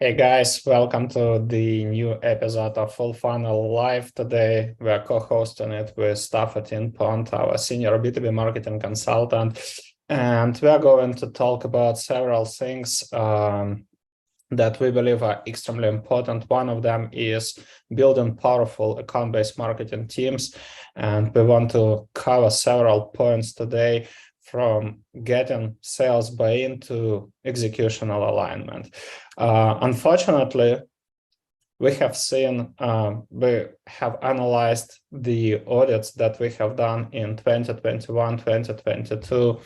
Hey guys, welcome to the new episode of Full Funnel Live. Today we are co-hosting it with Stapho Thienpont, our senior B2B marketing consultant, and we are going to talk about several things that we believe are extremely important. One of them is building powerful account-based marketing teams, and we want to cover several points today, from getting sales buy-in to executional alignment. Unfortunately, we have analyzed the audits that we have done in 2021, 2022,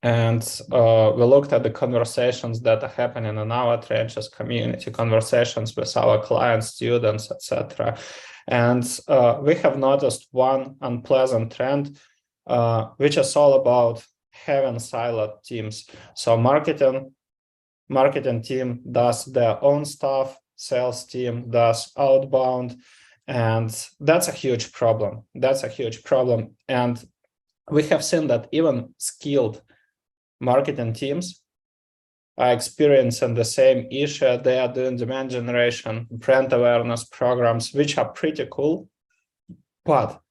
and we looked at the conversations that are happening in our trenches community, conversations with our clients, students, etc. And we have noticed one unpleasant trend, which is all about having siloed teams. So marketing team does their own stuff, sales team does outbound, and that's a huge problem. And we have seen that even skilled marketing teams are experiencing the same issue. They are doing demand generation, brand awareness programs, which are pretty cool, but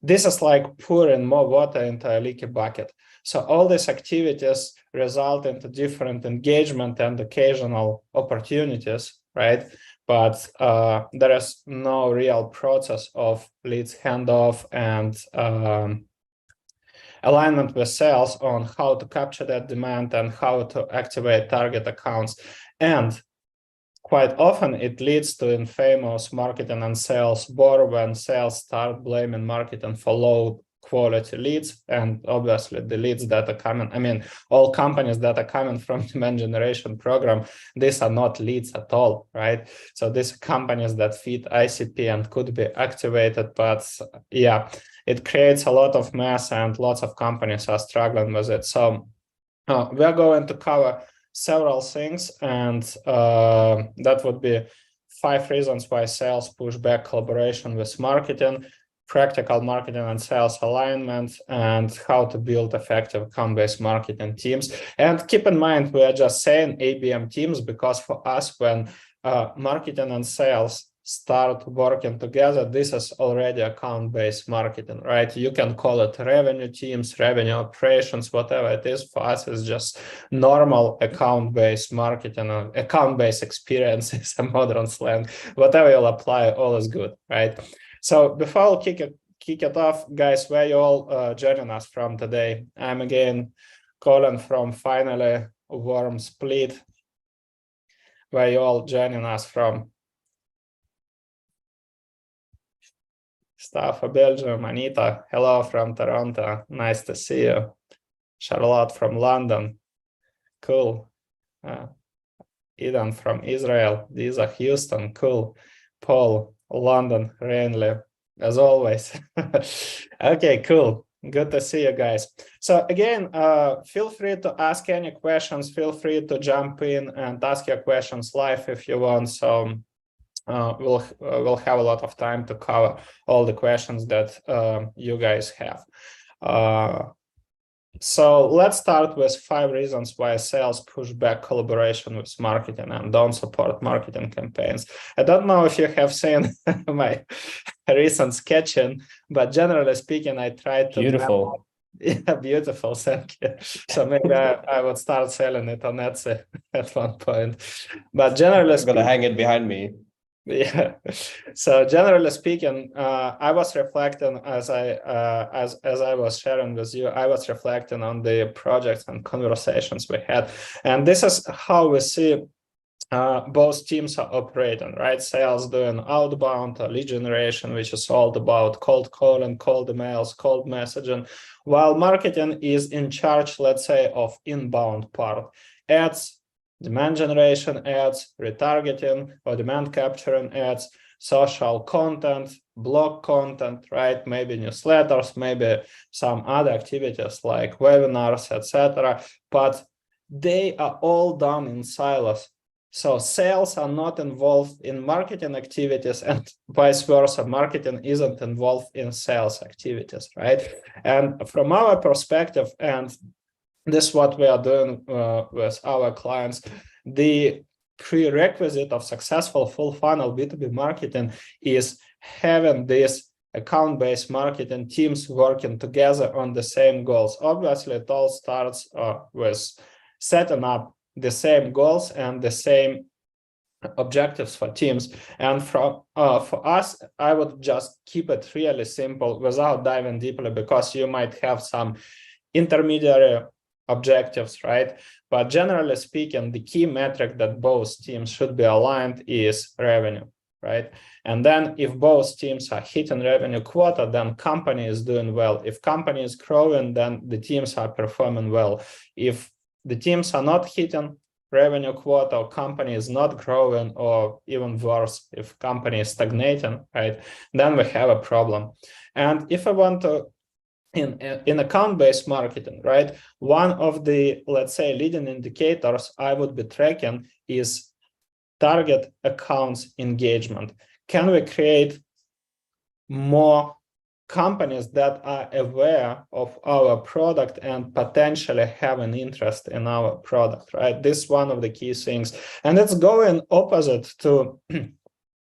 this is like pouring more water into a leaky bucket. So all these activities result into different engagement and occasional opportunities, right? But there is no real process of leads handoff and alignment with sales on how to capture that demand and how to activate target accounts. And quite often it leads to infamous marketing and sales war, when sales start blaming marketing for low quality leads. And obviously the leads that are coming, all companies that are coming from demand generation program, these are not leads at all, right? So these are companies that feed ICP and could be activated, but yeah, it creates a lot of mess and lots of companies are struggling with it. So we are going to cover several things, and that would be 5 reasons why sales push back collaboration with marketing, practical marketing and sales alignment, and how to build effective account-based marketing teams. And keep in mind, we are just saying ABM teams because for us, when marketing and sales start working together, this is already account-based marketing, right? You can call it revenue teams, revenue operations, whatever it is. For us, it's just normal account-based marketing, account-based experience is a modern slang. Whatever you'll apply, all is good, right? So before I'll kick it off, guys, where you all joining us from today? I'm again calling from finally warm Split. Where you all joining us from? Stapho, Belgium. Anita, hello from Toronto. Nice to see you. Charlotte from London. Cool. Eden from Israel. Lisa, Houston. Cool. Paul, London, Renly, as always. Okay, cool. Good to see you guys. So again, feel free to ask any questions. Feel free to jump in and ask your questions live if you want. So we'll have a lot of time to cover all the questions that you guys have. So let's start with 5 reasons why sales push back collaboration with marketing and don't support marketing campaigns. I don't know if you have seen my recent sketching, but generally speaking, I tried to— Beautiful. Yeah, beautiful, thank you. So maybe I would start selling it on Etsy at one point. But generally speaking, I'm gonna hang it behind me. Yeah. So generally speaking, I was reflecting as I was sharing with you, I was reflecting on the projects and conversations we had. And this is how we see both teams are operating, right? Sales doing outbound or lead generation, which is all about cold calling, cold emails, cold messaging, while marketing is in charge, let's say, of inbound part, ads, demand generation ads, retargeting or demand capturing ads, social content, blog content, right? Maybe newsletters, maybe some other activities like webinars, etc. But they are all done in silos. So sales are not involved in marketing activities, and vice versa, marketing isn't involved in sales activities, right? And from our perspective, and this is what we are doing with our clients, the prerequisite of successful full funnel B2B marketing is having this account-based marketing teams working together on the same goals. Obviously, it all starts with setting up the same goals and the same objectives for teams. And for us, I would just keep it really simple without diving deeply, because you might have some intermediary objectives, right? But generally speaking, the key metric that both teams should be aligned is revenue, right? And then if both teams are hitting revenue quota, then company is doing well. If company is growing, then the teams are performing well. If the teams are not hitting revenue quota, or company is not growing, or even worse, if company is stagnating, right, then we have a problem. And if I want to, in account-based marketing, right, one of the, let's say, leading indicators I would be tracking is target accounts engagement. Can we create more companies that are aware of our product and potentially have an interest in our product, right? This is one of the key things. And it's going opposite to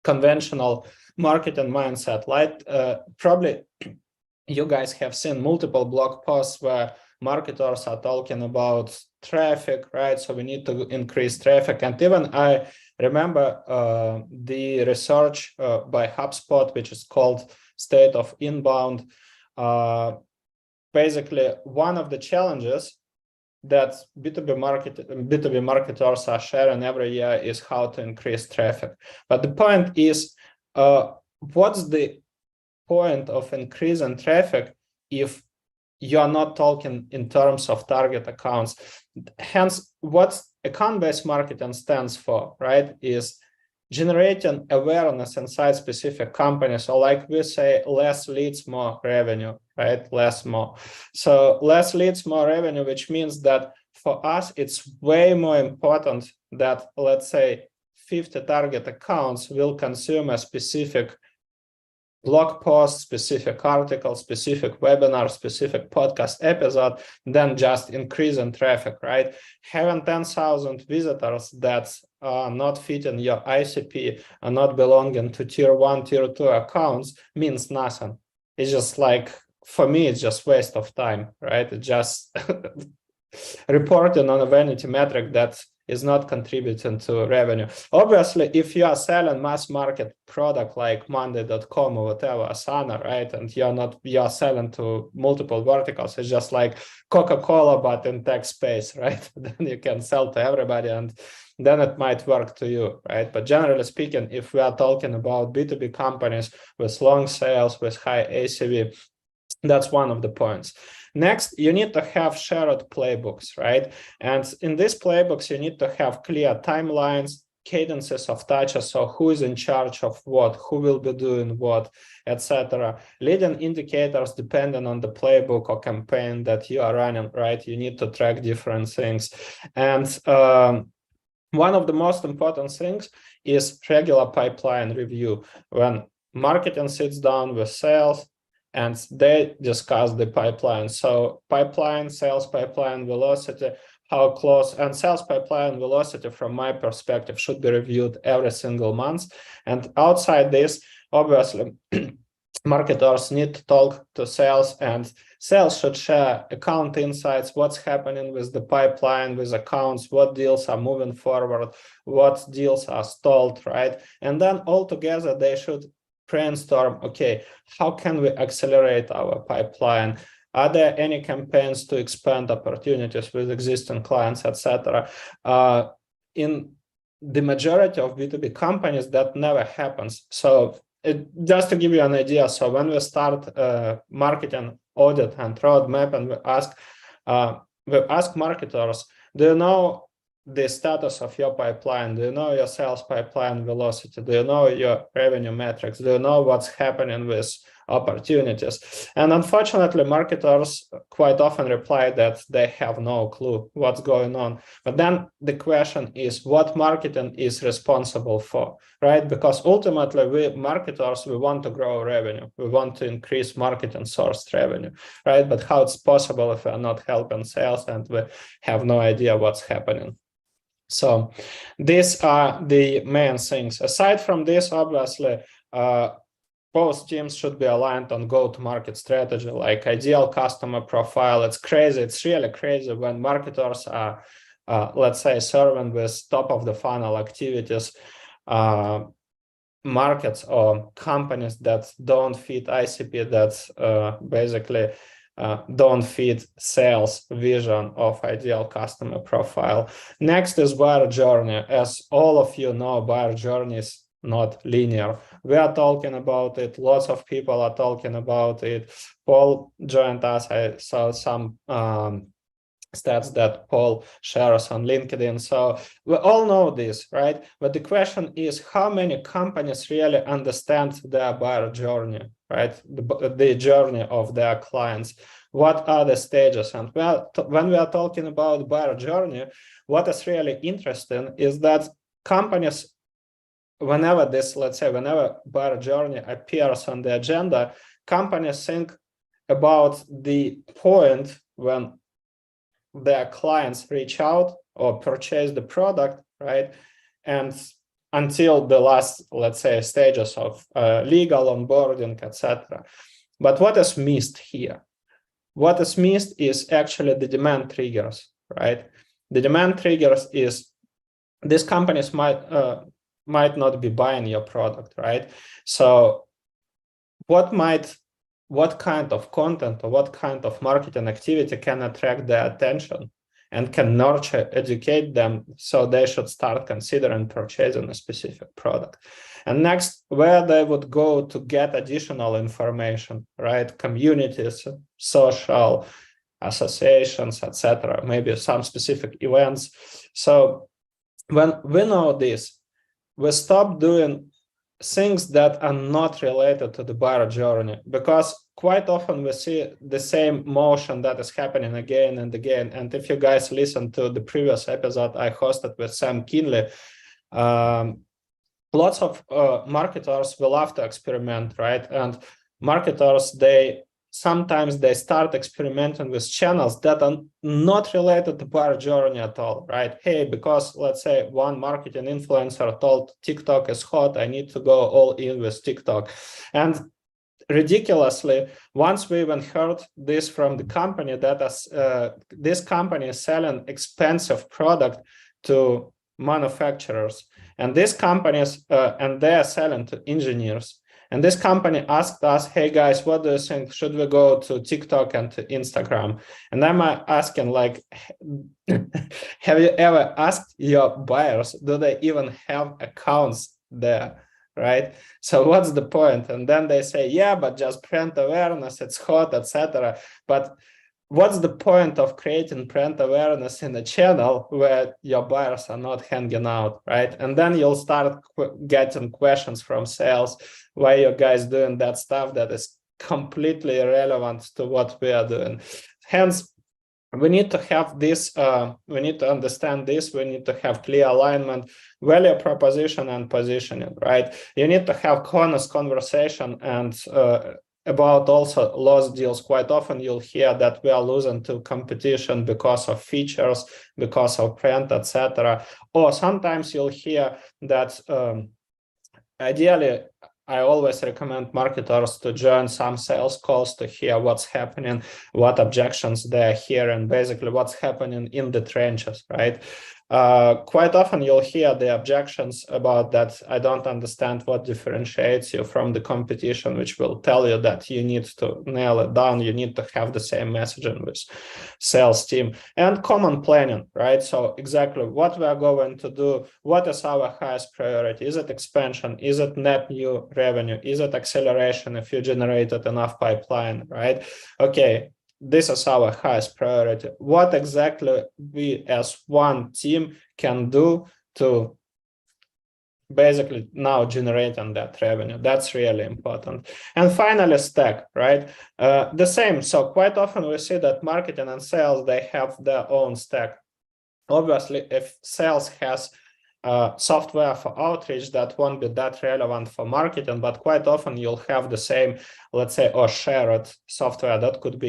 conventional marketing mindset. Like probably you guys have seen multiple blog posts where marketers are talking about traffic, right? So we need to increase traffic. And even I remember the research by HubSpot, which is called State of Inbound. Basically, one of the challenges that B2B marketers are sharing every year is how to increase traffic. But the point is, what's the point of increasing traffic if you're not talking in terms of target accounts? Hence, what account-based marketing stands for, right, is generating awareness inside specific companies, or like we say, less leads, more revenue, right? Less, more. So less leads, more revenue, which means that for us, it's way more important that, let's say, 50 target accounts will consume a specific blog post, specific article, specific webinar, specific podcast episode, than just increasing traffic, right? Having 10,000 visitors that are not fitting your ICP, are not belonging to tier 1, tier 2 accounts means nothing. It's just like, for me, it's just waste of time, right? It's just reporting on a vanity metric that is not contributing to revenue. Obviously, if you are selling mass market product like Monday.com or whatever, Asana, right, and you're selling to multiple verticals, it's just like Coca-Cola, but in tech space, right? Then you can sell to everybody, and then it might work to you, right? But generally speaking, if we are talking about B2B companies with long sales, with high ACV, that's one of the points. Next, you need to have shared playbooks, right? And in these playbooks, you need to have clear timelines, cadences of touches, so who is in charge of what, who will be doing what, etc. Leading indicators depending on the playbook or campaign that you are running, right? You need to track different things. And one of the most important things is regular pipeline review. When marketing sits down with sales, and they discuss the pipeline. So pipeline, sales pipeline velocity, how close, and sales pipeline velocity from my perspective should be reviewed every single month. And outside this, obviously, marketers need to talk to sales, and sales should share account insights, what's happening with the pipeline, with accounts, what deals are moving forward, what deals are stalled, right? And then altogether, they should brainstorm, okay, how can we accelerate our pipeline? Are there any campaigns to expand opportunities with existing clients, etc.? In the majority of B2B companies, that never happens. So just to give you an idea, so when we start marketing audit and roadmap, and we ask marketers, do you know the status of your pipeline? Do you know your sales pipeline velocity? Do you know your revenue metrics? Do you know what's happening with opportunities? And unfortunately, marketers quite often reply that they have no clue what's going on. But then the question is, what marketing is responsible for, right? Because ultimately, we marketers, we want to grow revenue. We want to increase marketing sourced revenue, right? But how it's possible if we're not helping sales and we have no idea what's happening? So these are the main things. Aside from this, obviously, both teams should be aligned on go-to-market strategy, like ideal customer profile. It's crazy. It's really crazy when marketers are, let's say, serving with top-of-the-funnel activities, markets or companies that don't fit ICP, that basically don't fit sales vision of ideal customer profile. Next is buyer journey. As all of you know, buyer journey is not linear. We are talking about it. Lots of people are talking about it. Paul joined us. I saw some stats that Paul shares on LinkedIn. So we all know this, right? But the question is, how many companies really understand their buyer journey, right? The journey of their clients. What are the stages? And when we are talking about buyer journey, what is really interesting is that companies, whenever this, let's say, whenever buyer journey appears on the agenda, companies think about the point when their clients reach out or purchase the product, right? And until the last, let's say, stages of legal onboarding, etc. But what is missed here? What is missed is actually the demand triggers, right? The demand triggers is these companies might not be buying your product, right? So what kind of content or what kind of marketing activity can attract their attention and can nurture, educate them so they should start considering purchasing a specific product? And next, where they would go to get additional information, right? Communities, social associations, etc. Maybe some specific events. So when we know this, we stop doing things that are not related to the buyer journey, because quite often we see the same motion that is happening again and again. And if you guys listen to the previous episode I hosted with Sam Kinley, lots of marketers will love to experiment, right? And marketers, sometimes they start experimenting with channels that are not related to buyer journey at all, right? Hey, because let's say one marketing influencer told TikTok is hot, I need to go all in with TikTok. And ridiculously, once we even heard this from the company that this company is selling expensive product to manufacturers, and these companies, and they are selling to engineers. And this company asked us, hey guys, what do you think? Should we go to TikTok and to Instagram? And I'm asking, like, have you ever asked your buyers, do they even have accounts there, right? So what's the point? And then they say, yeah, but just brand awareness, it's hot, etc. But what's the point of creating brand awareness in a channel where your buyers are not hanging out, right? And then you'll start getting questions from sales, why you guys doing that stuff that is completely irrelevant to what we are doing. Hence, we need to have this, we need to understand this, we need to have clear alignment, value proposition and positioning, right? You need to have honest conversation and about also lost deals. Quite often you'll hear that we are losing to competition because of features, because of brand, etc. Or sometimes you'll hear that ideally, I always recommend marketers to join some sales calls to hear what's happening, what objections they're hearing, basically what's happening in the trenches, right? Quite often you'll hear the objections about that I don't understand what differentiates you from the competition, which will tell you that you need to nail it down, you need to have the same messaging with sales team. And common planning, right? So exactly what we are going to do, what is our highest priority? Is it expansion? Is it net new revenue? Is it acceleration if you generated enough pipeline, right? Okay, this is our highest priority. What exactly we as one team can do to basically now generating that revenue? That's really important. And finally, stack, right? The same. So quite often we see that marketing and sales, they have their own stack. Obviously, if sales has software for outreach, that won't be that relevant for marketing, but quite often you'll have the same, let's say, or shared software that could be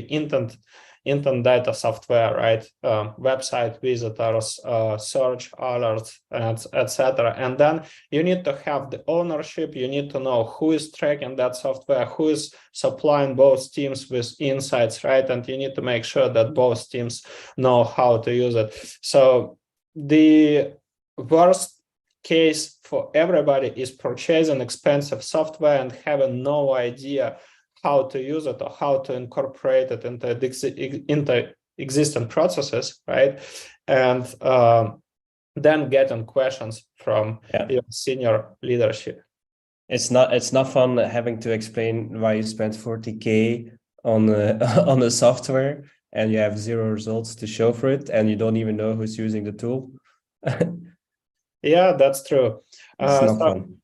internet data software, right? Website visitors, search alerts, etc. And then you need to have the ownership. You need to know who is tracking that software, who is supplying both teams with insights, right? And you need to make sure that both teams know how to use it. So the worst case for everybody is purchasing expensive software and having no idea how to use it or how to incorporate it into existing processes, right? And then getting questions from your senior leadership. It's not fun having to explain why you spent 40K on on a software and you have 0 results to show for it, and you don't even know who's using the tool. Yeah, that's true. It's not fun.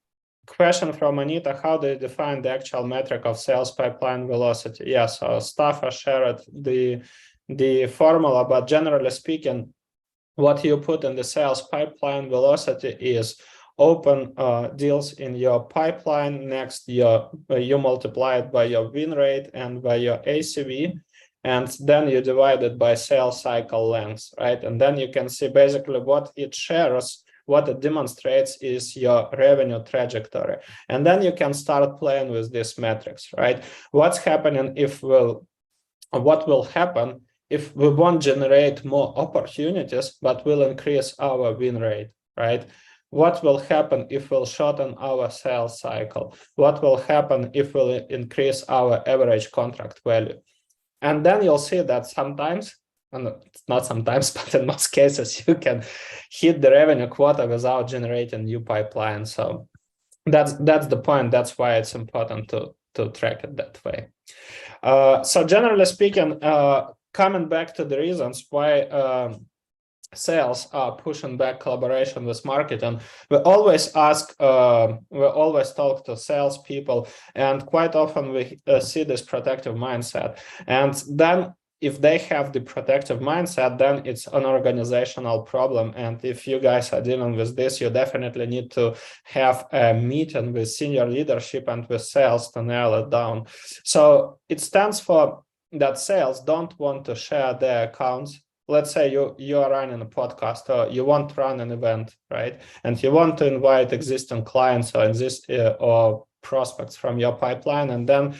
Question from Anita: how do you define the actual metric of sales pipeline velocity? Yeah, so Stapho shared the formula, but generally speaking, what you put in the sales pipeline velocity is open deals in your pipeline. Next, you multiply it by your win rate and by your ACV, and then you divide it by sales cycle length, right? And then you can see basically what it shares. What it demonstrates is your revenue trajectory. And then you can start playing with these metrics, right? What's happening what will happen if we won't generate more opportunities, but will increase our win rate, right? What will happen if we'll shorten our sales cycle? What will happen if we'll increase our average contract value? And then you'll see that sometimes, and not sometimes, but in most cases, you can hit the revenue quota without generating new pipeline. So that's the point. That's why it's important to track it that way. So generally speaking, coming back to the reasons why sales are pushing back collaboration with marketing, we always talk to salespeople, and quite often we see this protective mindset. And then if they have the protective mindset, then it's an organizational problem. And if you guys are dealing with this, you definitely need to have a meeting with senior leadership and with sales to nail it down. So it stands for that sales don't want to share their accounts. Let's say you are running a podcast, or you want to run an event, right? And you want to invite existing clients or prospects from your pipeline, and then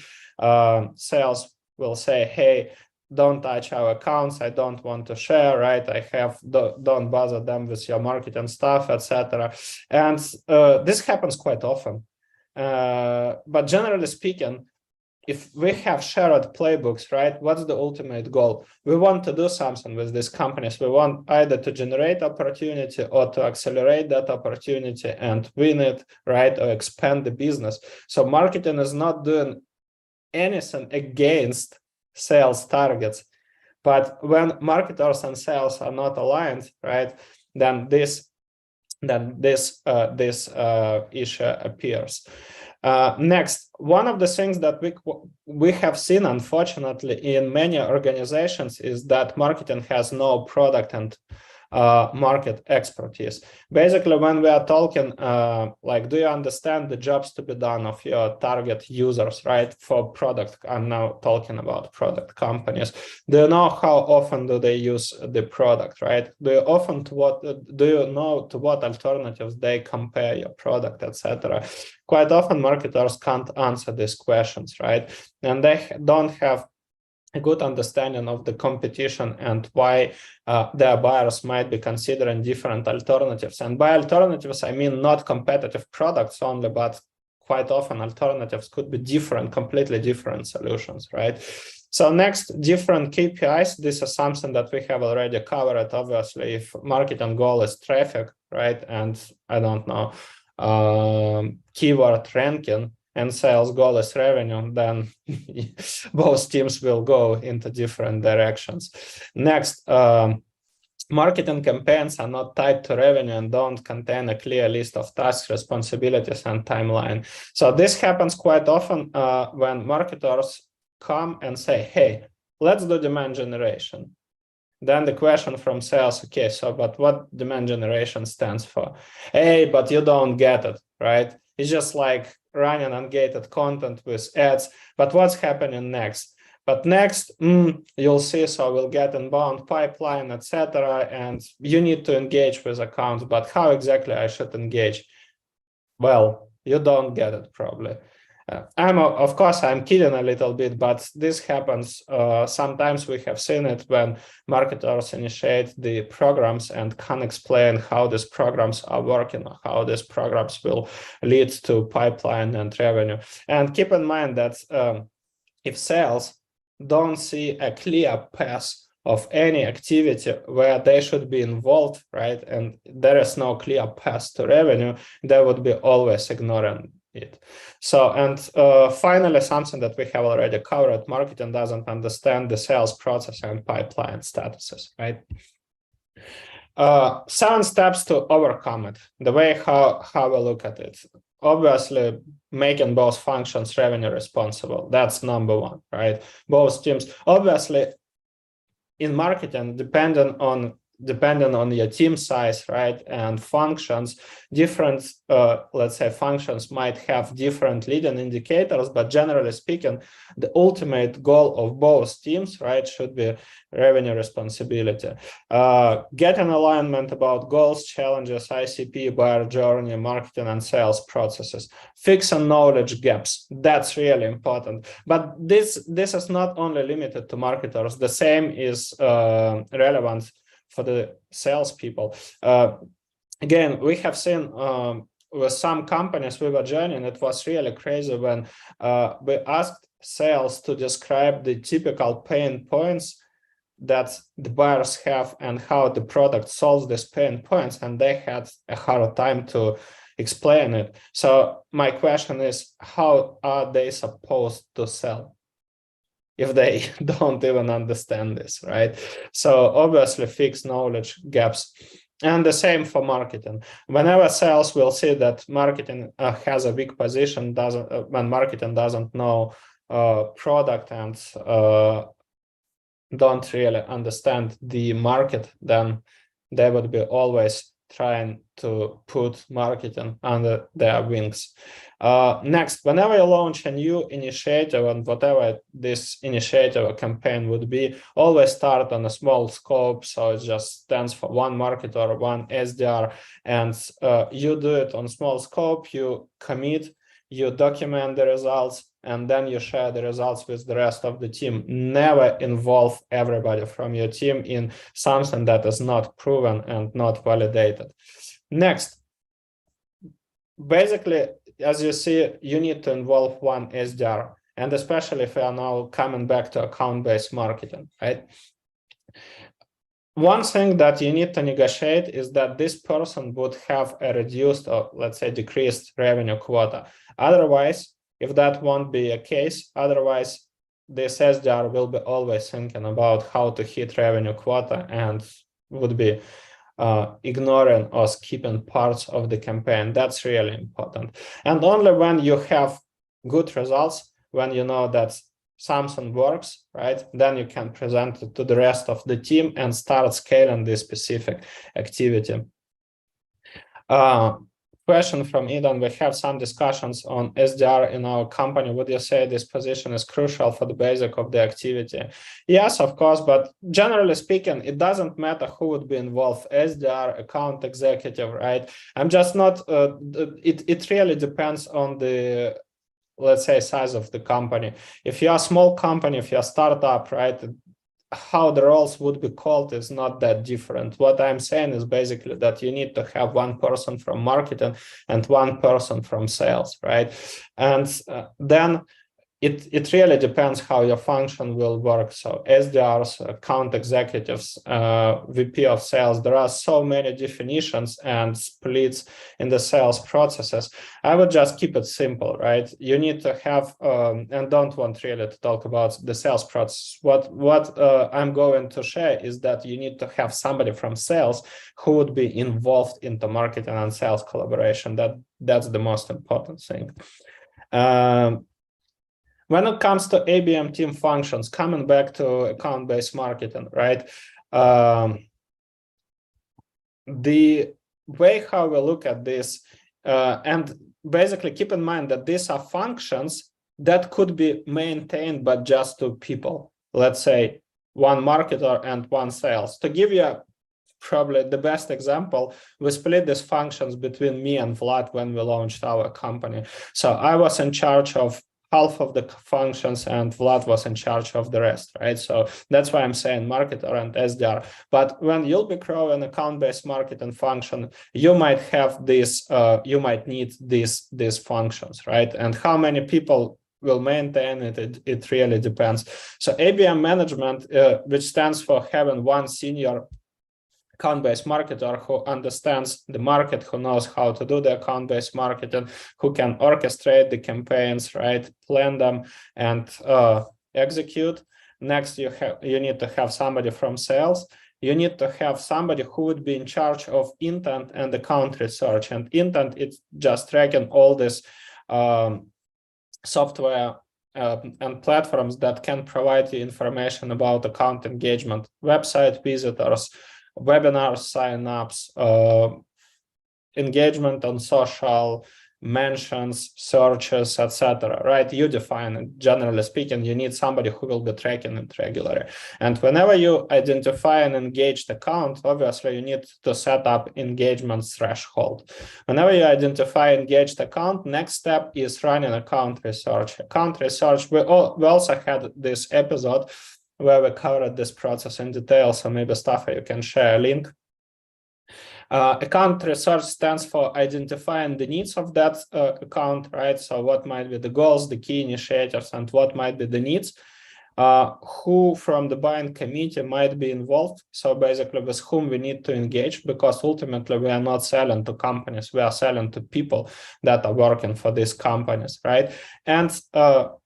sales will say, hey, don't touch our accounts. I don't want to share, right? Don't bother them with your marketing stuff, etc. And this happens quite often. But generally speaking, if we have shared playbooks, right, what's the ultimate goal? We want to do something with these companies. We want either to generate opportunity or to accelerate that opportunity and win it, right, or expand the business. So marketing is not doing anything against sales targets. But when marketers and sales are not aligned, right, then this issue appears. Next, one of the things that we have seen, unfortunately, in many organizations is that marketing has no product and market expertise. Basically, when we are talking, like, do you understand the jobs to be done of your target users, right? For product, I'm now talking about product companies. Do you know how often do they use the product, right? Do you know to what alternatives they compare your product, etc.? Quite often, marketers can't answer these questions, right? And they don't have a good understanding of the competition and why their buyers might be considering different alternatives. And by alternatives, I mean not competitive products only, but quite often alternatives could be completely different solutions, right? So next, different KPIs. This is something that we have already covered. Obviously, if marketing goal is traffic, right, and I don't know, keyword ranking, and sales goal is revenue, then both teams will go into different directions. Next, marketing campaigns are not tied to revenue and don't contain a clear list of tasks, responsibilities, and timeline. So this happens quite often when marketers come and say, hey, let's do demand generation. Then the question from sales, okay, so but what demand generation stands for? Hey, but you don't get it, right? It's just like running ungated content with ads. But what's happening next? But next, you'll see, so we'll get inbound pipeline, etc. And you need to engage with accounts, but how exactly I should engage? Well, you don't get it probably. Of course, I'm kidding a little bit, but this happens. Sometimes we have seen it when marketers initiate the programs and can't explain how these programs are working, or how these programs will lead to pipeline and revenue. And keep in mind that if sales don't see a clear path of any activity where they should be involved, right, and there is no clear path to revenue, they would be always ignoring it. So, and finally, something that we have already covered, marketing doesn't understand the sales process and pipeline statuses, right? 7 steps to overcome it. The way how we look at it. Obviously, making both functions revenue responsible. That's number 1, right? Both teams. Obviously, in marketing, depending on your team size, right, and functions, different, let's say, functions might have different leading indicators, but generally speaking, the ultimate goal of both teams, right, should be revenue responsibility. Getting alignment about goals, challenges, ICP, buyer journey, marketing and sales processes. Fixing knowledge gaps. That's really important. But this is not only limited to marketers. The same is relevant for the salespeople. Again, we have seen with some companies we were joining, it was really crazy when we asked sales to describe the typical pain points that the buyers have and how the product solves these pain points, and they had a hard time to explain it. So my question is, how are they supposed to sell if they don't even understand this, right? So obviously fix knowledge gaps. And the same for marketing. Whenever sales will see that marketing has a weak position, when marketing doesn't know product and don't really understand the market, then they would be always trying to put marketing under their wings. Next, whenever you launch a new initiative, and whatever this initiative or campaign would be, always start on a small scope. So it just stands for one marketer, one SDR, and you do it on small scope, you commit, you document the results, and then you share the results with the rest of the team. Never involve everybody from your team in something that is not proven and not validated. Next, basically, as you see, you need to involve one SDR, and especially if you are now coming back to account-based marketing, right? One thing that you need to negotiate is that this person would have a reduced, or let's say decreased revenue quota. Otherwise, if that won't be a case, otherwise this SDR will be always thinking about how to hit revenue quota and would be ignoring or skipping parts of the campaign. That's really important. And only when you have good results, when you know that something works, right, then you can present it to the rest of the team and start scaling this specific activity. Question from Eden: we have some discussions on SDR in our company. Would you say this position is crucial for the basic of the activity? Yes, of course, but generally speaking, it doesn't matter who would be involved, SDR, account executive, right? I'm just not, it really depends on the, let's say, size of the company. If you're a small company, if you're a startup, right, how the roles would be called is not that different. What I'm saying is basically that you need to have one person from marketing and one person from sales, right? And then it really depends how your function will work. So SDRs, account executives, VP of sales, there are so many definitions and splits in the sales processes. I would just keep it simple, right? You need to have, and don't want really to talk about the sales process. What I'm going to share is that you need to have somebody from sales who would be involved in the marketing and sales collaboration. That's the most important thing. When it comes to ABM team functions, coming back to account-based marketing, right? The way how we look at this, and basically keep in mind that these are functions that could be maintained by just two people. Let's say one marketer and one sales. To give you probably the best example, we split these functions between me and Vlad when we launched our company. So I was in charge of half of the functions and Vlad was in charge of the rest, right? So that's why I'm saying marketer and SDR. But when you'll be growing account-based marketing function, you might have this, you might need these functions, right? And how many people will maintain it, it really depends. So ABM management, which stands for having one senior account-based marketer who understands the market, who knows how to do the account-based marketing, who can orchestrate the campaigns, right, plan them and execute. Next, you need to have somebody from sales. You need to have somebody who would be in charge of intent and account research. And intent, it's just tracking all this software and platforms that can provide you information about account engagement, website visitors, webinar signups, engagement on social, mentions, searches, etc. Right? You define it. Generally speaking, you need somebody who will be tracking it regularly. And whenever you identify an engaged account, obviously you need to set up engagement threshold. Whenever you identify engaged account, next step is running account research. Account research, we also had this episode where we covered this process in detail. So maybe Stapho, you can share a link. Account research stands for identifying the needs of that account, right? So what might be the goals, the key initiators, and what might be the needs. Who from the buying committee might be involved. So basically with whom we need to engage, because ultimately we are not selling to companies, we are selling to people that are working for these companies, right? And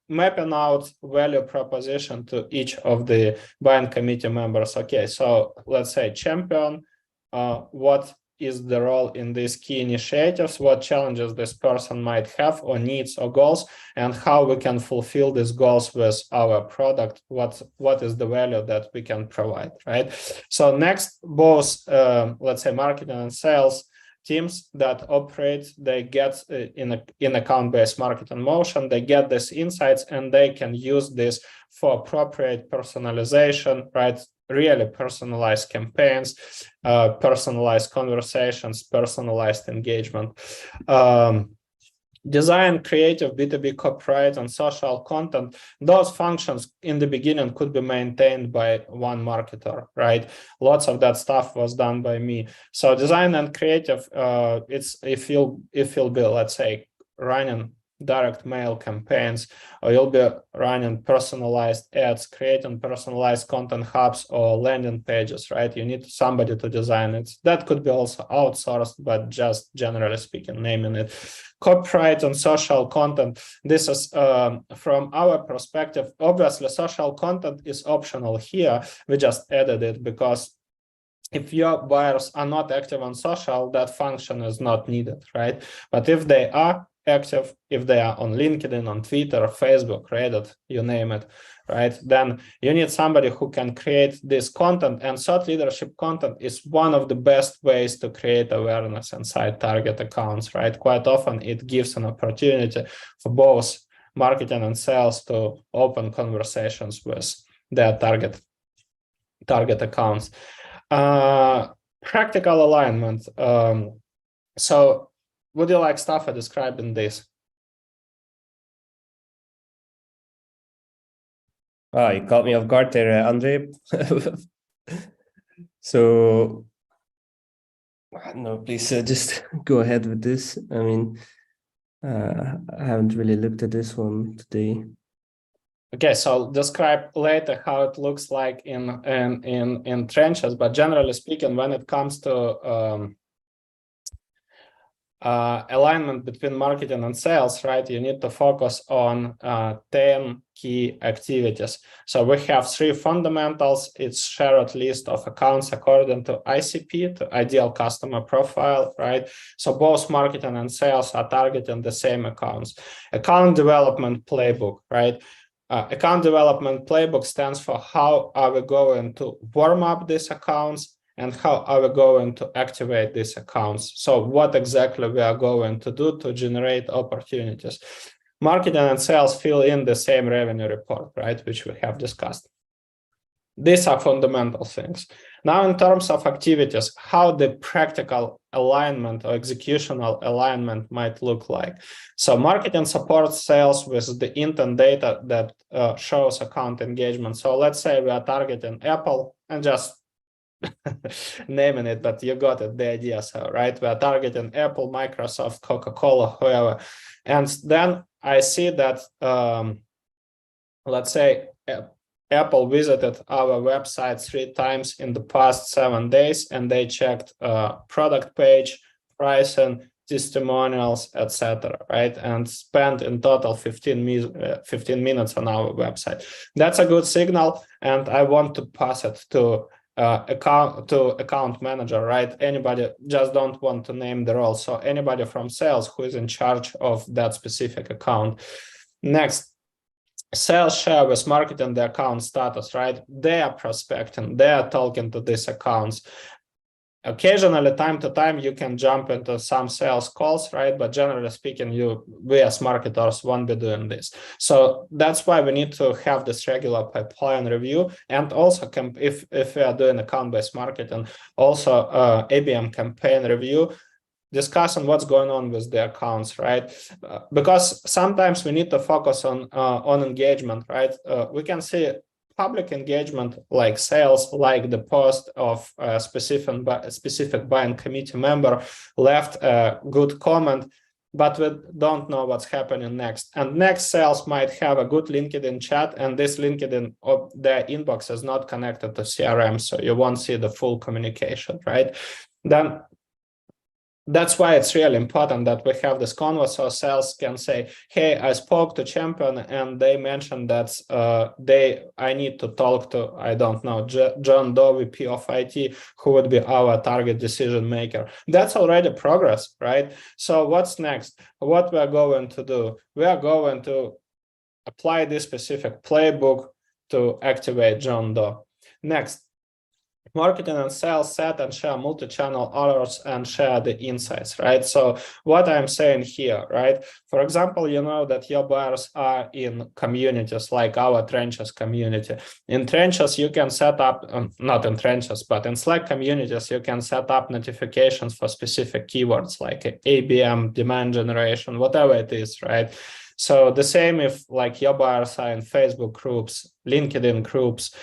mapping out value proposition to each of the buying committee members. Okay, so let's say champion, what is the role in these key initiatives, what challenges this person might have or needs or goals, and how we can fulfill these goals with our product, what is the value that we can provide, right? So next, both, let's say marketing and sales teams that operate, they get in account-based marketing motion, they get these insights and they can use this for appropriate personalization, right? Really personalized campaigns, personalized conversations, personalized engagement. Design, creative, B2B copyright, and social content, those functions in the beginning could be maintained by one marketer, right? Lots of that stuff was done by me. So design and creative, it's if you'll be, let's say, running direct mail campaigns, or you'll be running personalized ads, creating personalized content hubs or landing pages, right? You need somebody to design it. That could be also outsourced, but just generally speaking, naming it. Copyright and social content. This is from our perspective, obviously social content is optional here. We just added it because if your buyers are not active on social, that function is not needed, right? But if they are active, if they are on LinkedIn, on Twitter, Facebook, Reddit, you name it, right? Then you need somebody who can create this content, and thought leadership content is one of the best ways to create awareness inside target accounts, right? Quite often it gives an opportunity for both marketing and sales to open conversations with their target accounts. Practical alignment. So would you like Stapho describing this? Oh, you caught me off guard there, Andre. So, no, please just go ahead with this. I mean, I haven't really looked at this one today. Okay, so I'll describe later how it looks like in trenches, but generally speaking, when it comes to alignment between marketing and sales, right, you need to focus on 10 key activities. So we have 3 fundamentals. It's shared list of accounts according to ICP, to ideal customer profile, right? So both marketing and sales are targeting the same accounts. Account development playbook, right? Account development playbook stands for how are we going to warm up these accounts and how are we going to activate these accounts. So what exactly we are going to do to generate opportunities. Marketing and sales fill in the same revenue report, right, which we have discussed. These are fundamental things. Now, in terms of activities, how the practical alignment or executional alignment might look like. So marketing supports sales with the intent data that shows account engagement. So let's say we are targeting Apple and just naming it, but you got it, the idea. So, right, we are targeting Apple, Microsoft, Coca-Cola, whoever. And then I see that, let's say, Apple visited our website 3 times in the past 7 days, and they checked product page, pricing, testimonials, etc., right? And spent in total 15 minutes on our website. That's a good signal, and I want to pass it to account manager, right? Anybody, just don't want to name the role. So anybody from sales who is in charge of that specific account. Next, sales share with marketing the account status, right? They are prospecting, they are talking to these accounts. Occasionally, time to time, you can jump into some sales calls, right? But generally speaking, we as marketers won't be doing this. So that's why we need to have this regular pipeline review. And also, if we are doing account-based marketing, also ABM campaign review, discussing what's going on with the accounts, right? Because sometimes we need to focus on engagement, right? We can see public engagement like sales, like the post of a specific buying committee member left a good comment, but we don't know what's happening next. And next, sales might have a good LinkedIn chat, and this LinkedIn, their inbox is not connected to CRM, so you won't see the full communication, right? Then that's why it's really important that we have this convo, so sales can say, hey, I spoke to Champion and they mentioned that I need to talk to, I don't know, John Doe, VP of IT, who would be our target decision maker. That's already progress, right? So what's next? What we're going to do? We are going to apply this specific playbook to activate John Doe. Next, marketing and sales set and share multi-channel alerts and share the insights, right? So what I'm saying here, right? For example, you know that your buyers are in communities like our Trenches community. In Trenches, you can set up, not in Trenches, but in Slack communities, you can set up notifications for specific keywords like ABM, demand generation, whatever it is, right? So the same if like your buyers are in Facebook groups, LinkedIn groups,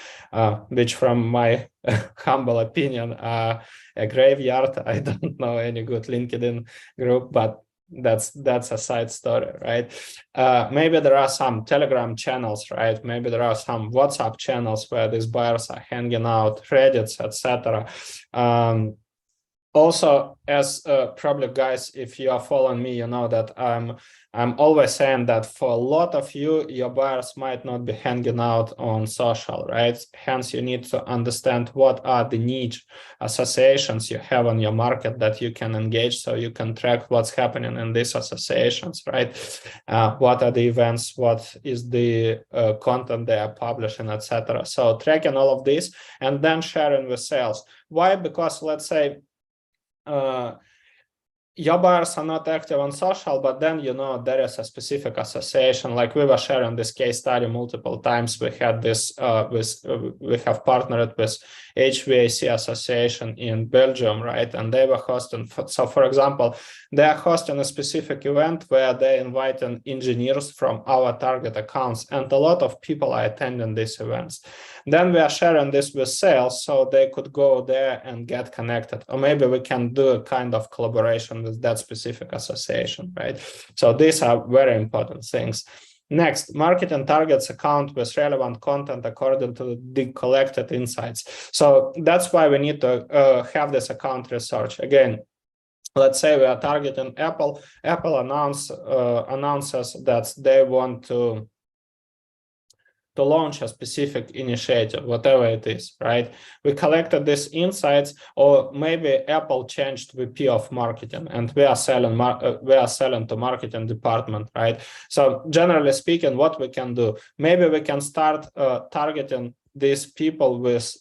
which from my humble opinion are a graveyard. I don't know any good LinkedIn group, but that's a side story, right? Maybe there are some Telegram channels, right? Maybe there are some WhatsApp channels where these buyers are hanging out, Reddits, etc. Also, as probably guys, if you are following me, you know that I'm always saying that for a lot of you, your buyers might not be hanging out on social, right? Hence, you need to understand what are the niche associations you have on your market that you can engage, so you can track what's happening in these associations, right? What are the events? What is the content they are publishing, etc. So tracking all of this and then sharing with sales. Why? Because let's say your buyers are not active on social, but then, you know, there is a specific association. Like we were sharing this case study multiple times. We had this, we have partnered with HVAC Association in Belgium, right? And they were hosting, so for example, they are hosting a specific event where they're inviting engineers from our target accounts, and a lot of people are attending these events. Then we are sharing this with sales, so they could go there and get connected. Or maybe we can do a kind of collaboration with that specific association, right? So these are very important things. Next, marketing targets account with relevant content according to the collected insights. So that's why we need to have this account research. Again, let's say we are targeting Apple. Apple announces that they want to launch a specific initiative, whatever it is, right? We collected these insights, or maybe Apple changed VP of marketing and we are selling to marketing department, right? So generally speaking, what we can do, maybe we can start targeting these people with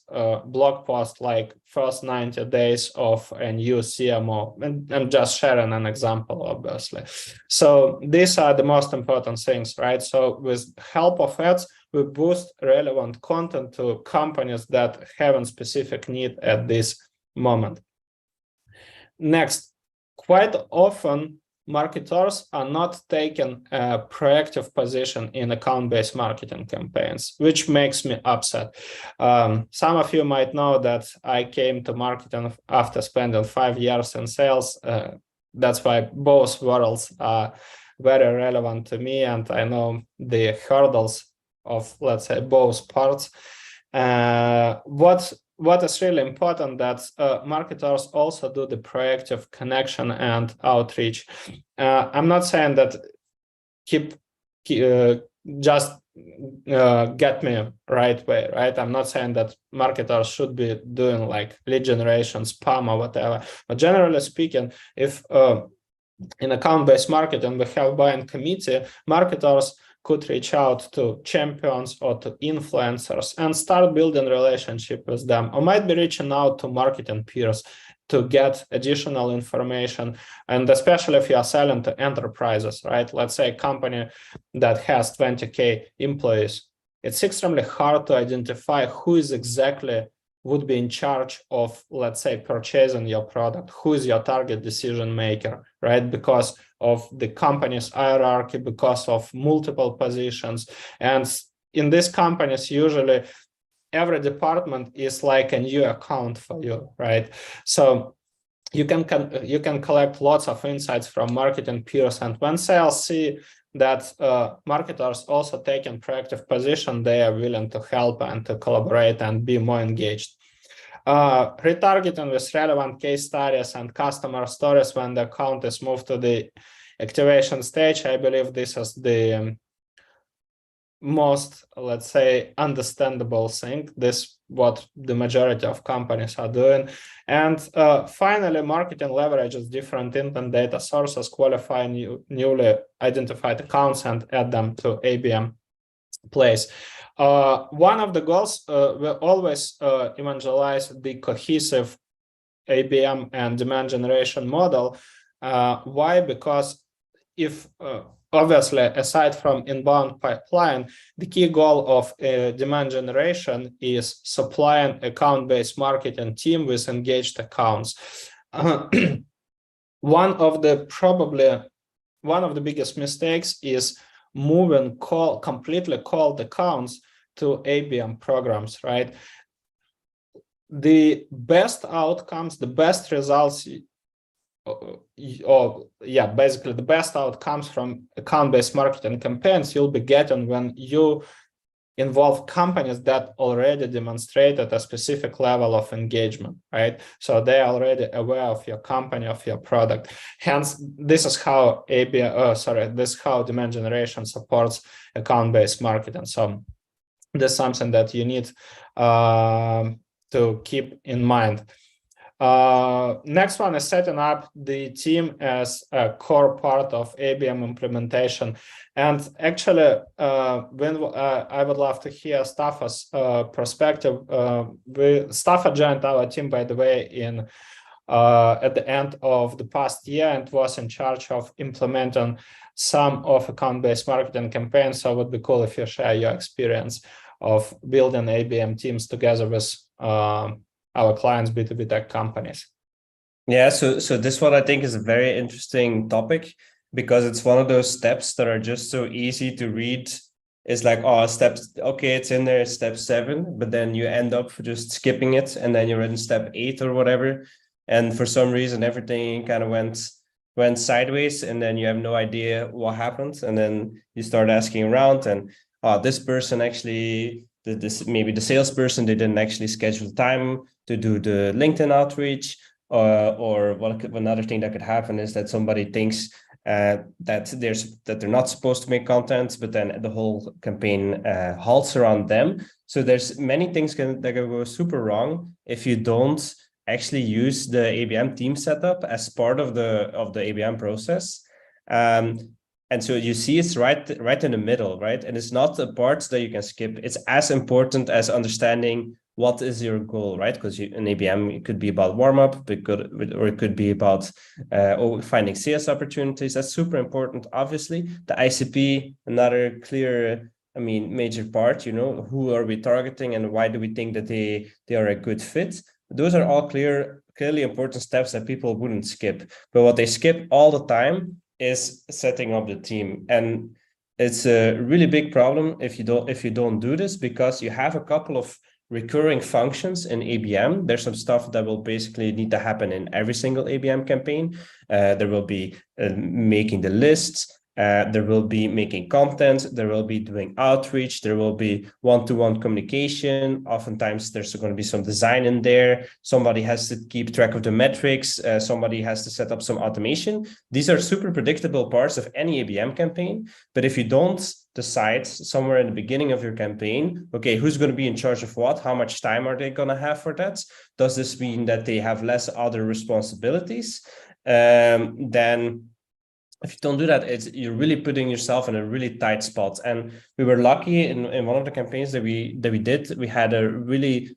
blog posts like first 90 days of a new CMO. And I'm just sharing an example, obviously. So these are the most important things, right? So with help of ads, we boost relevant content to companies that have a specific need at this moment. Next, quite often, marketers are not taking a proactive position in account-based marketing campaigns, which makes me upset. Some of you might know that I came to marketing after spending 5 years in sales. That's why both worlds are very relevant to me, and I know the hurdles of, let's say, both parts. What is really important that marketers also do the proactive connection and outreach. I'm not saying that just get me right way, right? I'm not saying that marketers should be doing like lead generation, spam, or whatever. But generally speaking, if in account-based marketing we have buying committee, marketers could reach out to champions or to influencers and start building relationship with them, or might be reaching out to marketing peers to get additional information. And especially if you are selling to enterprises, right? Let's say a company that has 20K employees, it's extremely hard to identify who is exactly would be in charge of, let's say, purchasing your product, who is your target decision maker, right? Because of the company's hierarchy, because of multiple positions. And in these companies, usually every department is like a new account for you, right? So you can collect lots of insights from marketing peers. And when sales see that marketers also taking proactive position, they are willing to help and to collaborate and be more engaged. Retargeting with relevant case studies and customer stories when the account is moved to the activation stage. I believe this is the most, let's say, understandable thing. This what the majority of companies are doing. And finally, marketing leverages different intent data sources, qualify newly identified accounts, and add them to ABM plays. One of the goals we always evangelize the cohesive ABM and demand generation model. Why? Because if obviously, aside from inbound pipeline, the key goal of demand generation is supplying account-based marketing team with engaged accounts. One of the biggest mistakes is moving completely cold accounts to ABM programs, right? The best outcomes, the best results, basically the best outcomes from account-based marketing campaigns you'll be getting when you involve companies that already demonstrated a specific level of engagement, right? So they're already aware of your company, of your product. Hence, this is how this is how demand generation supports account-based marketing. So this is something that you need to keep in mind. Next one is setting up the team as a core part of ABM implementation. And actually, I would love to hear Stapho's perspective. Stapho joined our team, by the way, at the end of the past year, and was in charge of implementing some of account-based marketing campaigns. So it would be cool if you share your experience of building ABM teams together with our clients, B2B tech companies. Yeah, so this one I think is a very interesting topic, because it's one of those steps that are just so easy to read. It's like, it's in there, step 7, but then you end up just skipping it, and then you're in step 8 or whatever. And for some reason, everything kind of went sideways, and then you have no idea what happened. And then you start asking around, and this person actually, maybe the salesperson, they didn't actually schedule time to do the LinkedIn outreach, or another thing that could happen is that somebody thinks that they're not supposed to make content, but then the whole campaign halts around them. So there's many things that can go super wrong if you don't actually use the ABM team setup as part of the ABM process. And so you see it's right in the middle, right? And it's not the parts that you can skip. It's as important as understanding what is your goal, right? Because in ABM, it could be about warm-up, or it could be about finding CS opportunities. That's super important, obviously. The ICP, another clear, I mean, major part, who are we targeting and why do we think that they are a good fit? Those are all clearly important steps that people wouldn't skip. But what they skip all the time is setting up the team. And it's a really big problem if you don't do this, because you have a couple of recurring functions in ABM. There's some stuff that will basically need to happen in every single ABM campaign. There will be making the lists. There will be making content, there will be doing outreach, there will be one-to-one communication. Oftentimes there's going to be some design in there. Somebody has to keep track of the metrics. Somebody has to set up some automation. These are super predictable parts of any ABM campaign. But if you don't decide somewhere in the beginning of your campaign, okay, who's going to be in charge of what? How much time are they going to have for that? Does this mean that they have less other responsibilities? Then if you don't do that, you're really putting yourself in a really tight spot. And we were lucky in one of the campaigns that we did. We had a really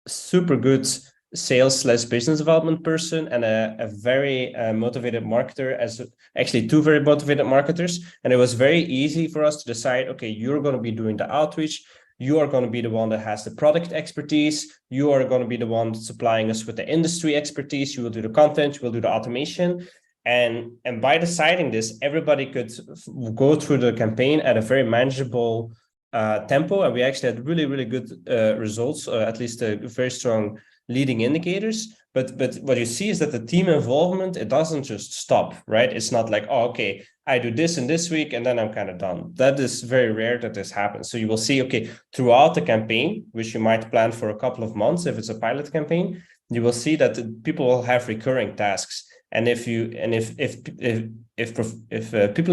super good sales/business development person and a very motivated marketer, as actually two very motivated marketers. And it was very easy for us to decide, okay, you're going to be doing the outreach. You are going to be the one that has the product expertise. You are going to be the one supplying us with the industry expertise. You will do the content, you will do the automation. And by deciding this, everybody could go through the campaign at a very manageable tempo. And we actually had really, really good results, at least very strong leading indicators. But what you see is that the team involvement, it doesn't just stop, right? It's not like, oh, okay, I do this in this week and then I'm kind of done. That is very rare that this happens. So you will see, okay, throughout the campaign, which you might plan for a couple of months if it's a pilot campaign, you will see that people will have recurring tasks. And if people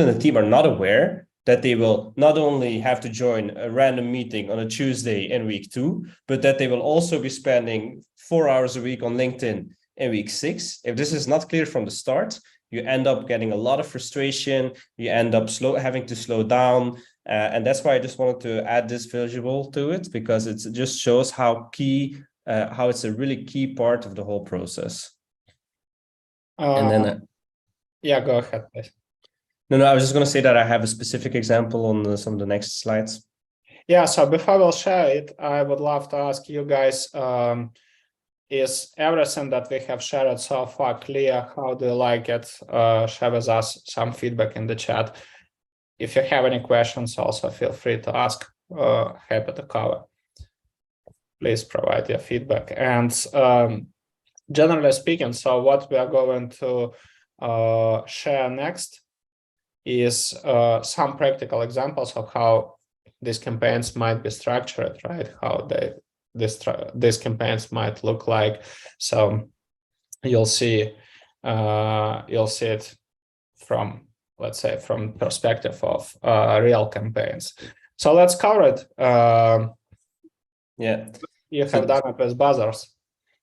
in the team are not aware that they will not only have to join a random meeting on a Tuesday in week 2, but that they will also be spending 4 hours a week on LinkedIn in week 6, if this is not clear from the start, you end up getting a lot of frustration. You end up having to slow down. And that's why I just wanted to add this visual to it, because it just shows how it's a really key part of the whole process. And then, yeah, go ahead, please. No, I was just going to say that I have a specific example on some of the next slides. Yeah, so before we'll share it, I would love to ask you guys, is everything that we have shared so far clear? How do you like it? Share with us some feedback in the chat. If you have any questions, also feel free to ask. Happy to cover. Please provide your feedback. And generally speaking, so what we are going to share next is some practical examples of how these campaigns might be structured, right? How these campaigns might look like. So you'll see it from, let's say, from perspective of real campaigns. So let's cover it. Yeah, you have done it with buzzers.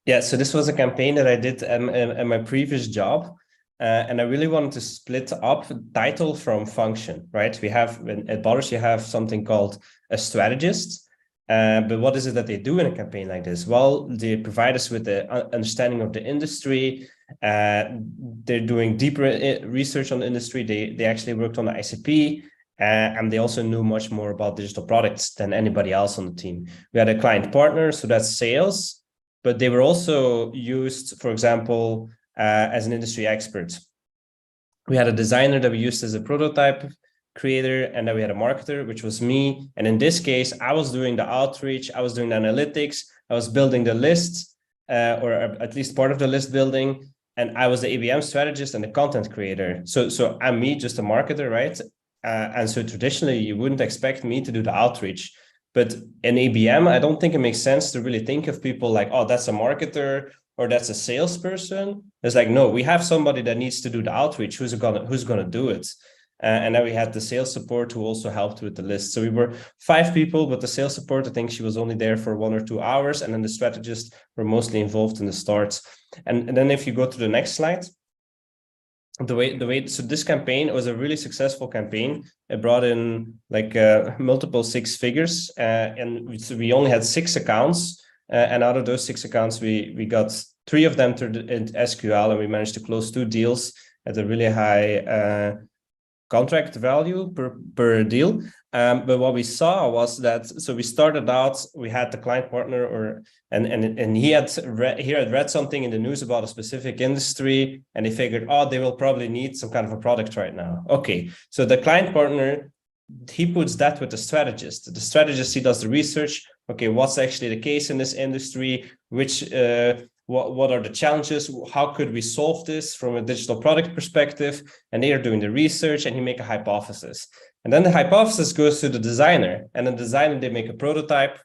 Yeah, so this was a campaign that I did at my previous job. And I really wanted to split up title from function, right? We have, at Buzzers, you have something called a strategist. But what is it that they do in a campaign like this? Well, they provide us with the understanding of the industry. They're doing deeper research on the industry. They actually worked on the ICP. And they also knew much more about digital products than anybody else on the team. We had a client partner, so that's sales. But they were also used, for example, as an industry expert. We had a designer that we used as a prototype creator, and then we had a marketer, which was me. And in this case, I was doing the outreach, I was doing the analytics, I was building the list, or at least part of the list building, and I was the ABM strategist and the content creator. So I'm me, just a marketer, right? And so traditionally, you wouldn't expect me to do the outreach. But in ABM, I don't think it makes sense to really think of people like, oh, that's a marketer or that's a salesperson. It's like, no, we have somebody that needs to do the outreach. Who's gonna do it? And then we had the sales support who also helped with the list. So we were 5 people, but the sales support, I think she was only there for 1 or 2 hours. And then the strategists were mostly involved in the start. And then if you go to the next slide, so this campaign was a really successful campaign. It brought in like multiple six figures, and so we only had 6 accounts, and out of those 6 accounts, we got 3 of them turned into SQL, and we managed to close 2 deals at a really high contract value per deal. But what we saw was that, so we started out, we had the client partner, and he had read something in the news about a specific industry, and he figured, oh, they will probably need some kind of a product right now. Okay, so the client partner, he puts that with the strategist. The strategist, he does the research. Okay, what's actually the case in this industry? What are the challenges? How could we solve this from a digital product perspective? And they are doing the research, and he make a hypothesis. And then the hypothesis goes to the designer, and the designer, they make a prototype.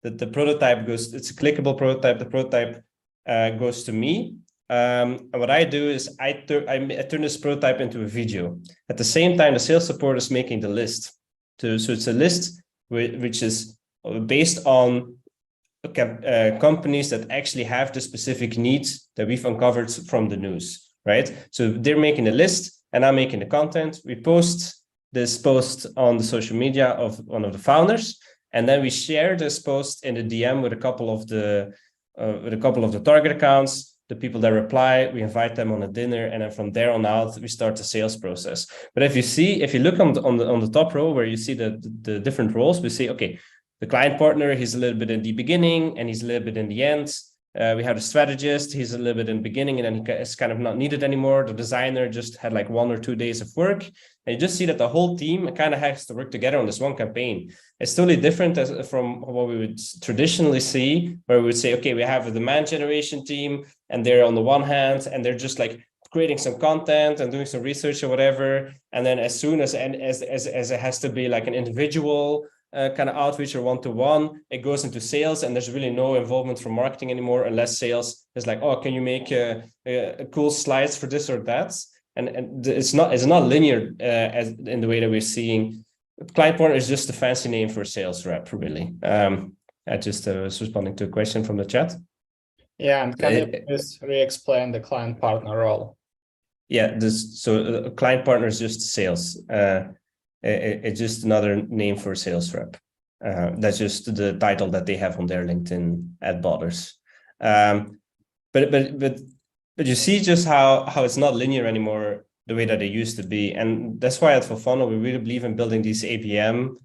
The prototype goes, it's a clickable prototype. The prototype goes to me. And what I do is I turn this prototype into a video. At the same time, the sales support is making the list. So it's a list which is based on companies that actually have the specific needs that we've uncovered from the news, right? So they're making a list, and I'm making the content. We post this post on the social media of one of the founders, and then we share this post in the DM with a couple of the target accounts. The people that reply, we invite them on a dinner, and then from there on out, we start the sales process. But if you look on the top row where you see the different roles, we say, okay, the client partner, he's a little bit in the beginning and he's a little bit in the end. We have the strategist, he's a little bit in the beginning and then it's kind of not needed anymore. The designer just had like 1 or 2 days of work. And you just see that the whole team kind of has to work together on this one campaign. It's totally different from what we would traditionally see, where we would say, okay, we have a demand generation team and they're on the one hand, and they're just like creating some content and doing some research or whatever. And then as soon as it has to be like an individual kind of outreach or one-to-one, it goes into sales, and there's really no involvement from marketing anymore, unless sales is like, oh, can you make a cool slides for this or that? And it's not linear as in the way that we're seeing. Client partner is just a fancy name for a sales rep, really. I just was responding to a question from the chat. Yeah, and can you just re-explain the client partner role? Yeah, so client partner is just sales. It's just another name for a sales rep. That's just the title that they have on their LinkedIn ad botters. But you see just how it's not linear anymore the way that it used to be, and that's why at Fulfunnel we really believe in building these ABM.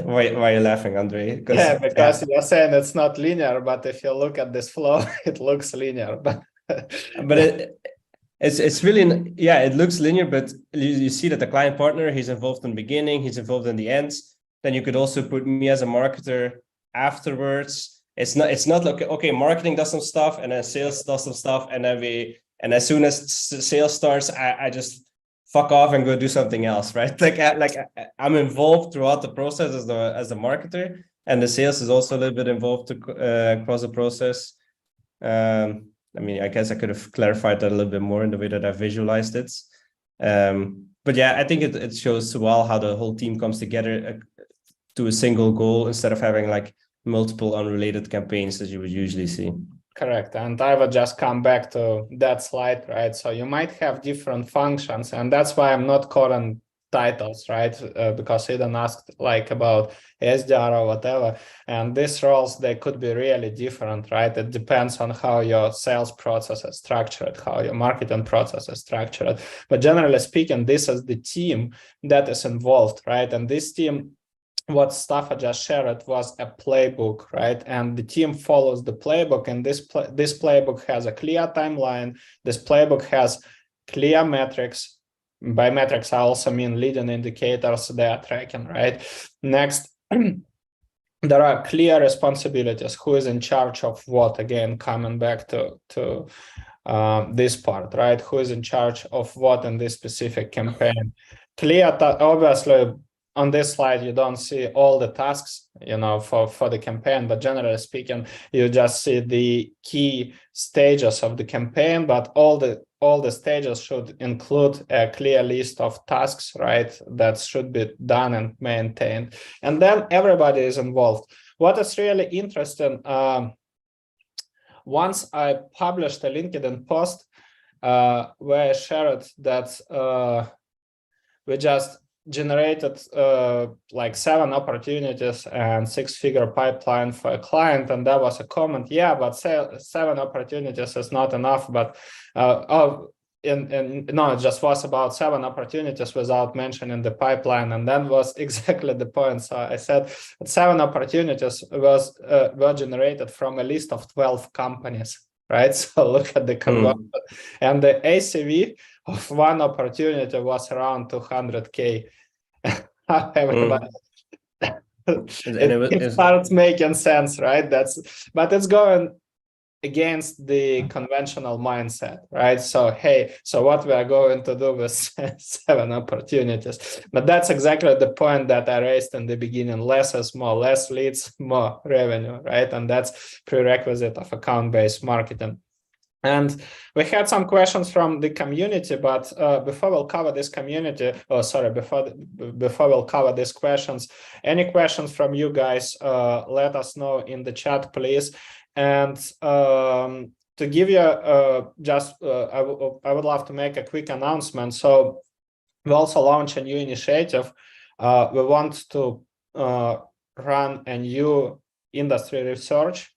Why are you laughing, Andre? Yeah, because you're saying it's not linear, but if you look at this flow, it looks linear. But it's really, yeah, it looks linear, but you see that the client partner, he's involved in the beginning, he's involved in the end. Then you could also put me as a marketer afterwards. It's not like, okay, marketing does some stuff and then sales does some stuff, and then as soon as sales starts, I just fuck off and go do something else, right? Like I'm involved throughout the process as a marketer, and the sales is also a little bit involved across the process. I mean, I guess I could have clarified that a little bit more in the way that I visualized it. But yeah, I think it shows well how the whole team comes together to a single goal instead of having like multiple unrelated campaigns as you would usually see. Correct. And I would just come back to that slide, right? So you might have different functions, and that's why I'm not calling titles, right? Because Eden asked like about SDR or whatever, and these roles, they could be really different, right? It depends on how your sales process is structured, how your marketing process is structured. But generally speaking, this is the team that is involved, right? And this team, what Stapho just shared was a playbook, right? And the team follows the playbook, and this playbook has a clear timeline. This playbook has clear metrics. By metrics, I also mean leading indicators they are tracking, right? Next, there are clear responsibilities. Who is in charge of what? Again, coming back to this part, right? Who is in charge of what in this specific campaign? Clear, obviously, on this slide, you don't see all the tasks, for the campaign, but generally speaking, you just see the key stages of the campaign, but all the stages should include a clear list of tasks, right, that should be done and maintained. And then everybody is involved. What is really interesting, once I published a LinkedIn post, where I shared that we just generated like 7 opportunities and 6-figure pipeline for a client, and there was a comment, yeah, but 7 opportunities is not enough, but no, it just was about 7 opportunities without mentioning the pipeline, and that was exactly the point. So I said 7 opportunities were generated from a list of 12 companies, right? So look at the conversion, and the ACV of one opportunity was around 200K. Everybody, it starts making sense, right? But it's going against the conventional mindset, right? So hey, so what we are going to do with 7 opportunities? But that's exactly the point that I raised in the beginning: less is more, less leads, more revenue, right? And that's prerequisite of account-based marketing. And we had some questions from the community, but before we'll cover this community, before we'll cover these questions, any questions from you guys, let us know in the chat, please. And to give you I would love to make a quick announcement. So we also launched a new initiative. We want to run a new industry research,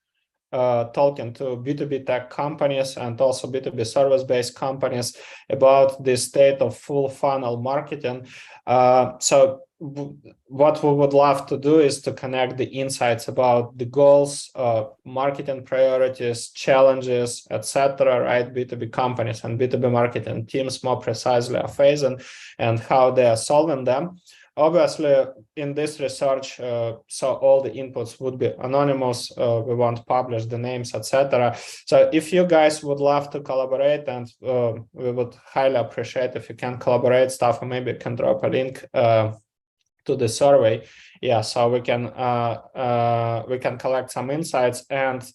talking to B2B tech companies and also B2B service-based companies about the state of full funnel marketing. So what we would love to do is to connect the insights about the goals, marketing priorities, challenges, etc., right? B2B companies and B2B marketing teams more precisely are facing and how they are solving them. Obviously, in this research, so all the inputs would be anonymous. We won't publish the names, etc. So if you guys would love to collaborate, and we would highly appreciate if you can collaborate, Stapho, maybe you can drop a link to the survey. Yeah, so we can collect some insights, and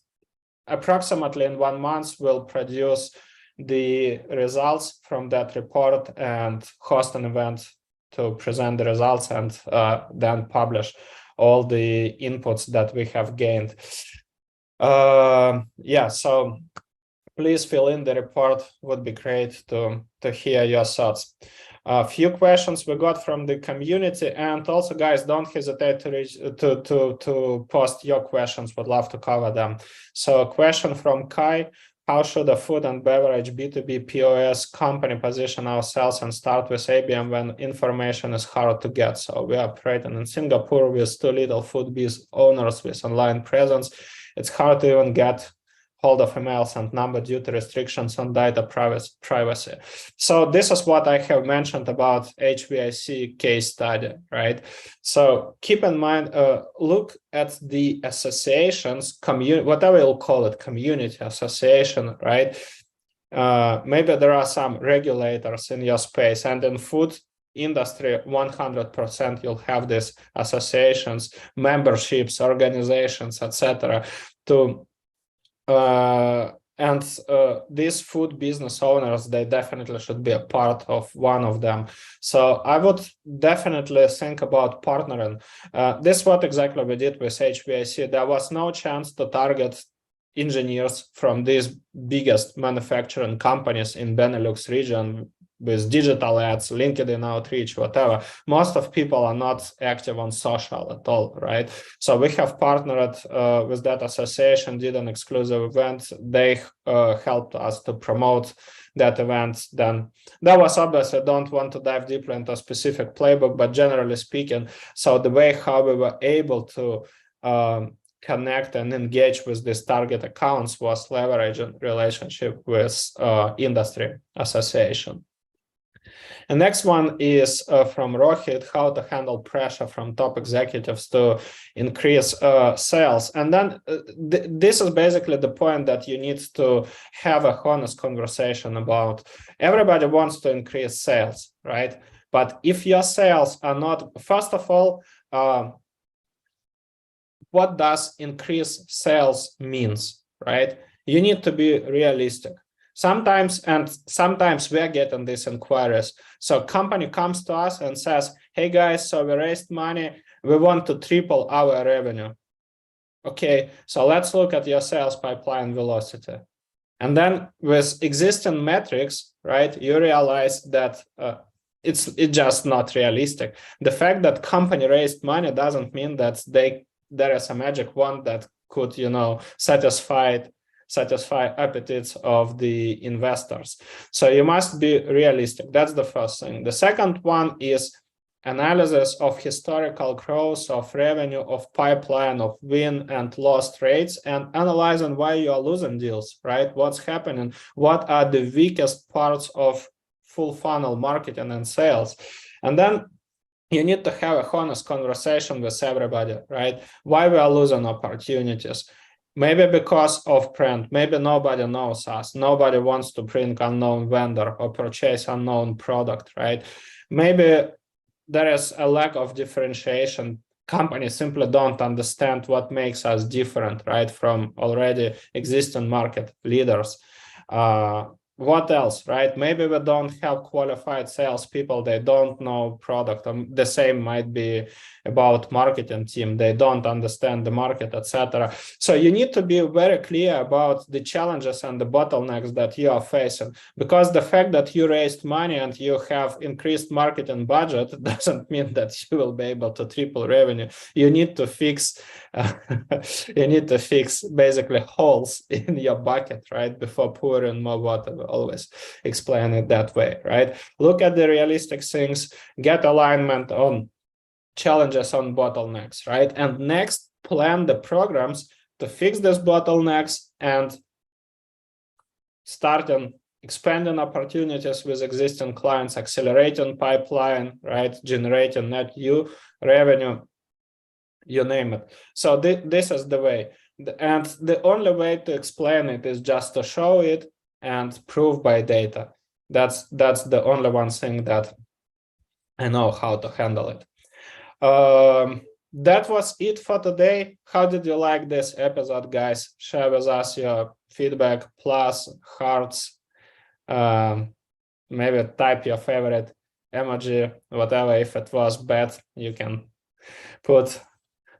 approximately in 1 month we'll produce the results from that report and host an event to present the results, and then publish all the inputs that we have gained. Yeah, so please fill in the report. Would be great to hear your thoughts. A few questions we got from the community, and also, guys, don't hesitate to post your questions. Would love to cover them. So, a question from Kai: how should a food and beverage B2B POS company position ourselves and start with ABM when information is hard to get? So we are operating in Singapore with 2 little food biz owners with online presence. It's hard to even get hold of emails and number due to restrictions on data privacy. So this is what I have mentioned about HVIC case study, right? So keep in mind, look at the associations, whatever you'll call it, community association, right? Maybe there are some regulators in your space, and in food industry, 100% you'll have these associations, memberships, organizations, etc. These food business owners, they definitely should be a part of one of them. So I would definitely think about partnering. This is what exactly we did with HVIC. There was no chance to target engineers from these biggest manufacturing companies in Benelux region with digital ads, LinkedIn outreach, whatever. Most of people are not active on social at all, right? So we have partnered with that association, did an exclusive event. They helped us to promote that event. Then that was obviously, I don't want to dive deeper into a specific playbook, but generally speaking, so the way how we were able to connect and engage with these target accounts was leveraging relationship with industry association. The next one is from Rohit: how to handle pressure from top executives to increase sales. And then this is basically the point that you need to have a honest conversation about. Everybody wants to increase sales, right? But if your sales are not, first of all, what does increase sales means, right? You need to be realistic. Sometimes we're getting these inquiries. So company comes to us and says, hey guys, so we raised money, we want to triple our revenue. Okay, so let's look at your sales pipeline velocity. And then with existing metrics, right, you realize that it's just not realistic. The fact that company raised money doesn't mean that there is a magic wand that could, satisfy appetites of the investors. So you must be realistic. That's the first thing. The second one is analysis of historical growth of revenue, of pipeline, of win and lost rates, and analyzing why you are losing deals, right? What's happening? What are the weakest parts of full funnel marketing and sales? And then you need to have a honest conversation with everybody, right? Why we are losing opportunities? Maybe because of brand, maybe nobody knows us, nobody wants to bring unknown vendor or purchase unknown product, right? Maybe there is a lack of differentiation. Companies simply don't understand what makes us different, right, from already existing market leaders. What else, right? Maybe we don't have qualified salespeople. They don't know product. The same might be about marketing team. They don't understand the market, etc. So you need to be very clear about the challenges and the bottlenecks that you are facing, because the fact that you raised money and you have increased marketing budget doesn't mean that you will be able to triple revenue. You need to fix basically holes in your bucket, right, before pouring more water. Always explain it that way, right? Look at the realistic things, get alignment on challenges, on bottlenecks, right? And next, plan the programs to fix these bottlenecks and starting expanding opportunities with existing clients, accelerating pipeline, right? Generating net new revenue, you name it. So this is the way. And the only way to explain it is just to show it and prove by data. That's the only one thing that I know how to handle it. That was it for today. How did you like this episode, guys? Share with us your feedback, plus hearts, maybe type your favorite emoji, whatever. If it was bad, you can put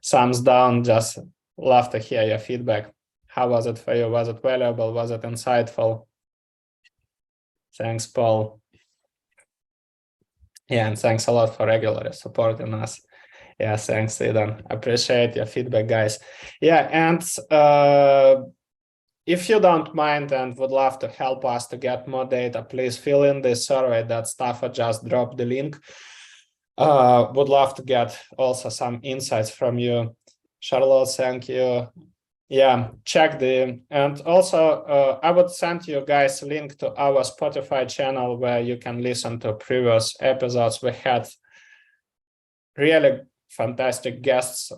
thumbs down. Just love to hear your feedback. How was it for you? Was it valuable? Was it insightful? Thanks, Paul. Yeah, and thanks a lot for regularly supporting us. Yeah, thanks, Eden. Appreciate your feedback, guys. Yeah, and if you don't mind and would love to help us to get more data, please fill in this survey that Stapho just dropped the link. Would love to get also some insights from you. Charlotte, thank you. Yeah, check and also I would send you guys a link to our Spotify channel where you can listen to previous episodes. We had really fantastic guests,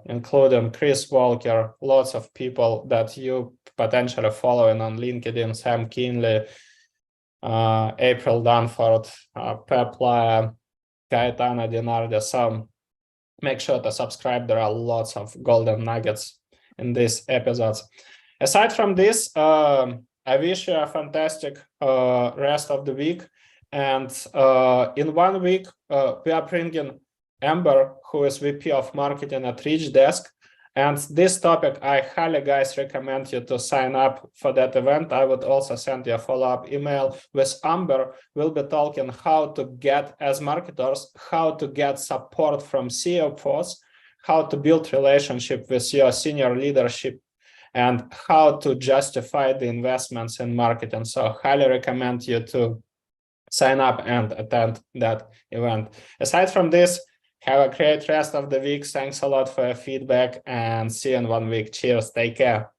including Chris Walker, lots of people that you potentially following on LinkedIn, Sam Kinley, April Dunford, Pepla, Gaetana Dinardi. So make sure to subscribe. There are lots of golden nuggets in these episodes. Aside from this, I wish you a fantastic rest of the week. And in 1 week, we are bringing Amber, who is VP of Marketing at Reach Desk. And this topic, I highly, guys, recommend you to sign up for that event. I would also send you a follow-up email. With Amber, we'll be talking how to get, as marketers, how to get support from CFOs, how to build relationship with your senior leadership, and how to justify the investments in marketing. So highly recommend you to sign up and attend that event. Aside from this, have a great rest of the week. Thanks a lot for your feedback and see you in 1 week. Cheers. Take care.